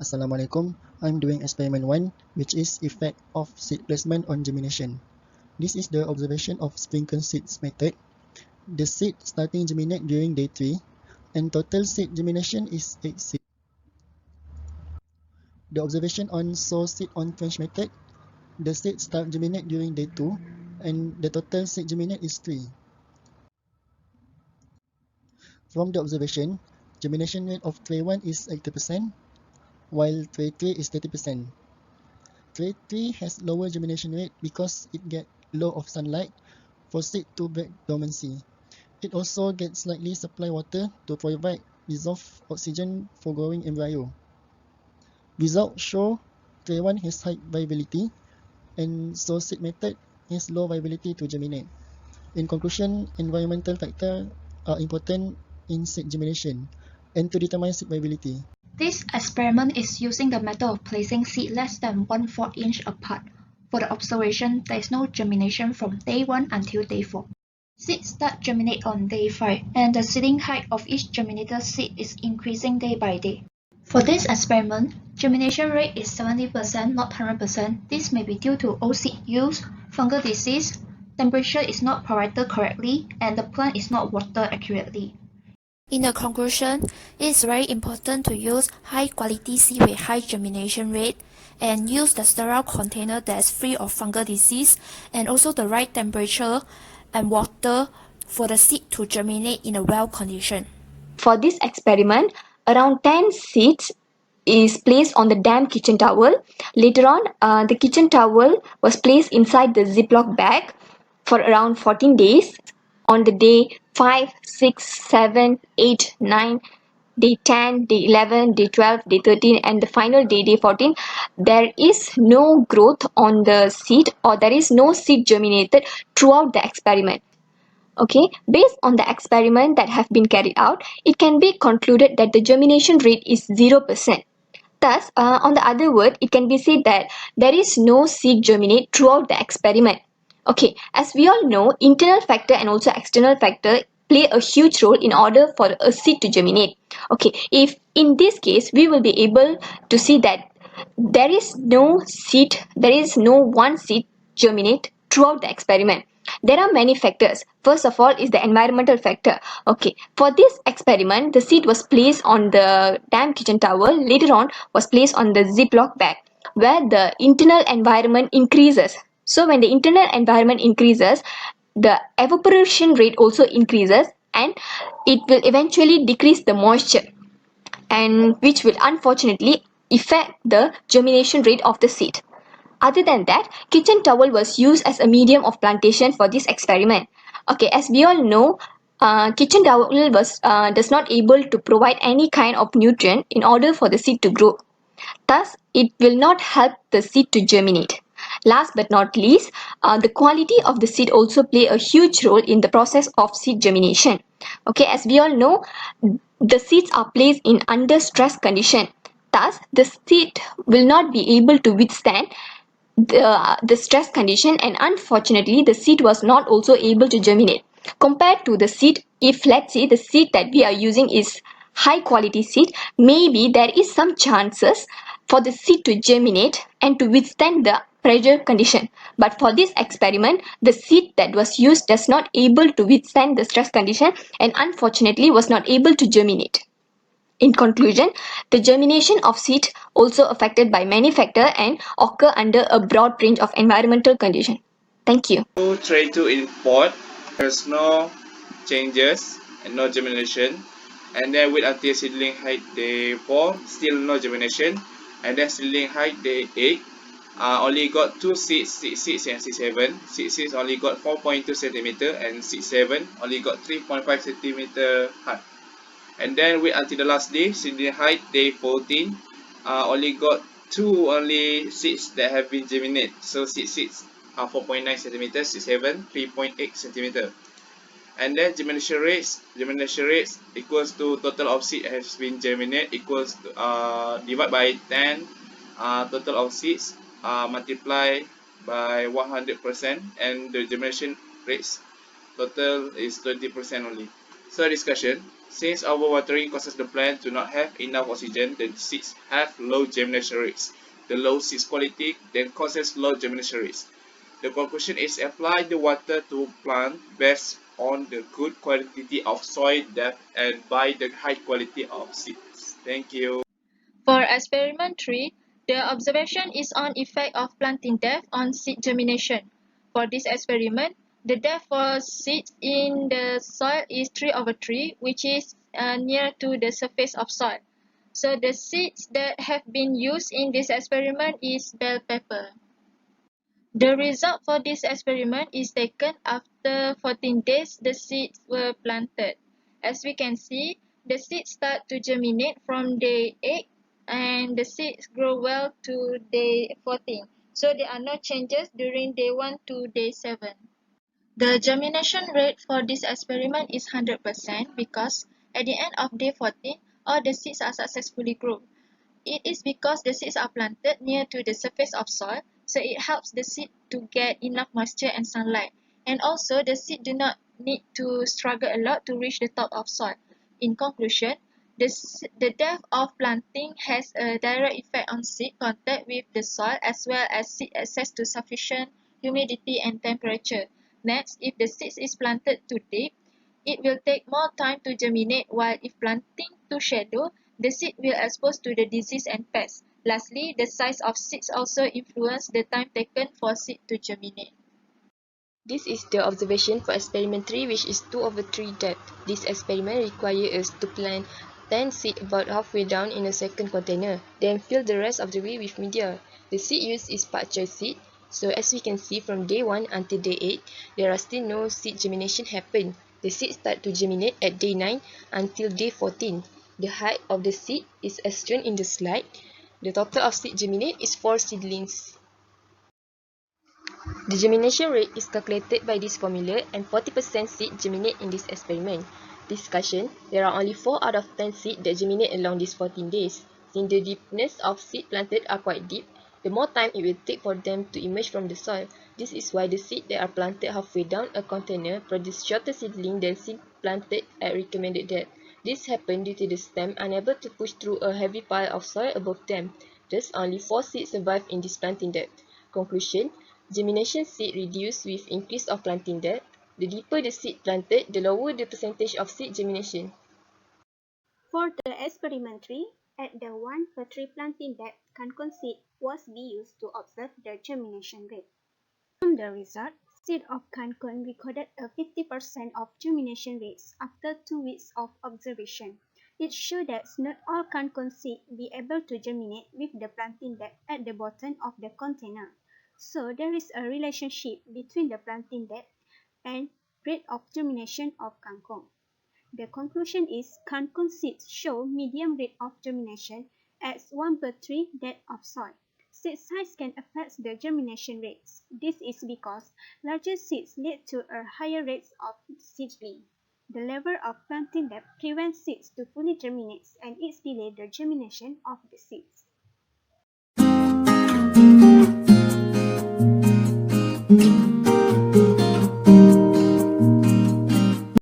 Assalamualaikum. I'm doing experiment 1, which is effect of seed placement on germination. This is the observation of sprinkle seeds method. The seed starting germinate during day 3 and total seed germination is 8 seeds. The observation on sow seed on trench method. The seed start germinate during day 2 and the total seed germinate is 3. From the observation, germination rate of tray 1 is 80%, while tray 3 is 30%. Tray 3 has lower germination rate because it gets low of sunlight for seed to break dormancy. It also gets slightly supply water to provide reserve oxygen for growing embryo. Results show tray 1 has high viability and sow seed method has low viability to germinate. In conclusion, environmental factors are important in seed germination and to determine seed viability. This experiment is using the method of placing seed less than 1/4 inch apart. For the observation, there is no germination from day 1 until day 4. Seeds start germinate on day 5, and the seeding height of each germinated seed is increasing day by day. For this experiment, germination rate is 70%, not 100%. This may be due to old seed use, fungal disease, temperature is not provided correctly, and the plant is not watered accurately. In the conclusion, it is very important to use high-quality seed with high germination rate and use the sterile container that is free of fungal disease and also the right temperature and water for the seed to germinate in a well condition. For this experiment, around 10 seeds is placed on the damp kitchen towel. Later on, the kitchen towel was placed inside the Ziploc bag for around 14 days. On the day 5, 6, 7, 8, 9, day 10, day 11, day 12, day 13 and the final day, day 14, there is no growth on the seed or there is no seed germinated throughout the experiment. Okay, based on the experiment that have been carried out, it can be concluded that the germination rate is 0%. Thus, on the other word, it can be said that there is no seed germinate throughout the experiment. Okay, as we all know, internal factor and also external factor play a huge role in order for a seed to germinate. Okay, if in this case, we will be able to see that there is no one seed germinate throughout the experiment. There are many factors. First of all is the environmental factor. Okay, for this experiment, the seed was placed on the damp kitchen towel. Later on, was placed on the Ziploc bag, where the internal environment increases. So when the internal environment increases, the evaporation rate also increases, and it will eventually decrease the moisture, and which will unfortunately affect the germination rate of the seed. Other than that, kitchen towel was used as a medium of plantation for this experiment. Okay, as we all know, kitchen towel does not able to provide any kind of nutrient in order for the seed to grow. Thus, it will not help the seed to germinate. Last but not least, the quality of the seed also play a huge role in the process of seed germination. Okay, as we all know, the seeds are placed in under stress condition. Thus, the seed will not be able to withstand the stress condition, and unfortunately the seed was not also able to germinate compared to the seed. If let's say the seed that we are using is high quality seed, maybe there is some chances for the seed to germinate and to withstand the pressure condition. But for this experiment, the seed that was used does not able to withstand the stress condition and unfortunately was not able to germinate. In conclusion, the germination of seed also affected by many factors and occur under a broad range of environmental conditions. Thank you. Tray 2 in pot, there's no changes and no germination. And then wait until seedling height day 4, still no germination. And then seedling height day 8, only got 2 seeds, seed 6 and seed 7. Seed 6 only got 4.2 cm and seed 7 only got 3.5 cm height. And then wait until the last day, seedling height day 14, only got 2 seeds that have been germinated. So seed 6 are 4.9 cm, seed 7 3.8 cm. And then germination rates equals to total of seed has been germinated equals to divide by 10 total of seeds multiply by 100%, and the germination rates total is 20% only. So discussion. Since overwatering causes the plant to not have enough oxygen, the seeds have low germination rates. The low seeds quality then causes low germination rates. The conclusion is apply the water to plant based on the good quality of soil depth and by the high quality of seeds. Thank you. For experiment 3, the observation is on effect of planting depth on seed germination. For this experiment, the depth for seeds in the soil is 3/3, which is near to the surface of soil. So the seeds that have been used in this experiment is bell pepper. The result for this experiment is taken after 14 days the seeds were planted. As we can see, the seeds start to germinate from day 8 and the seeds grow well to day 14. So there are no changes during day 1 to day 7. The germination rate for this experiment is 100% because at the end of day 14, all the seeds are successfully grown. It is because the seeds are planted near to the surface of soil, so it helps the seed to get enough moisture and sunlight. And also, the seed do not need to struggle a lot to reach the top of soil. In conclusion, the depth of planting has a direct effect on seed contact with the soil as well as seed access to sufficient humidity and temperature. Next, if the seed is planted too deep, it will take more time to germinate, while if planting too shallow, the seed will expose to the disease and pests. Lastly, the size of seeds also influence the time taken for seed to germinate. This is the observation for experiment 3, which is 2/3 depth. This experiment requires us to plant 10 seeds about halfway down in a second container, then fill the rest of the way with media. The seed used is pak choy seed, so as we can see from day 1 until day 8, there are still no seed germination happen. The seeds start to germinate at day 9 until day 14. The height of the seed is as shown in the slide. The total of seed germinate is 4 seedlings. The germination rate is calculated by this formula and 40% seed germinate in this experiment. Discussion: there are only 4 out of 10 seed that germinate along these 14 days. Since the deepness of seed planted are quite deep, the more time it will take for them to emerge from the soil. This is why the seed that are planted halfway down a container produce shorter seedling than seed planted at recommended depth. This happened due to the stem unable to push through a heavy pile of soil above them. Thus, only 4 seeds survive in this planting depth. Conclusion: germination seed reduce with increase of planting depth. The deeper the seed planted, the lower the percentage of seed germination. For the experimentary, at the 1/3 planting depth, cancun seed was be used to observe the germination rate. From the result, seed of cancun recorded a 50% of germination rates after 2 weeks of observation. It showed that not all cancun seed be able to germinate with the planting depth at the bottom of the container. So there is a relationship between the planting depth and rate of germination of kangkong. The conclusion is cancun seeds show medium rate of germination at 1/3 depth of soil. Seed size can affect the germination rates. This is because larger seeds lead to a higher rate of seedling. The level of planting depth prevents seeds to fully germinate and it delays the germination of the seeds.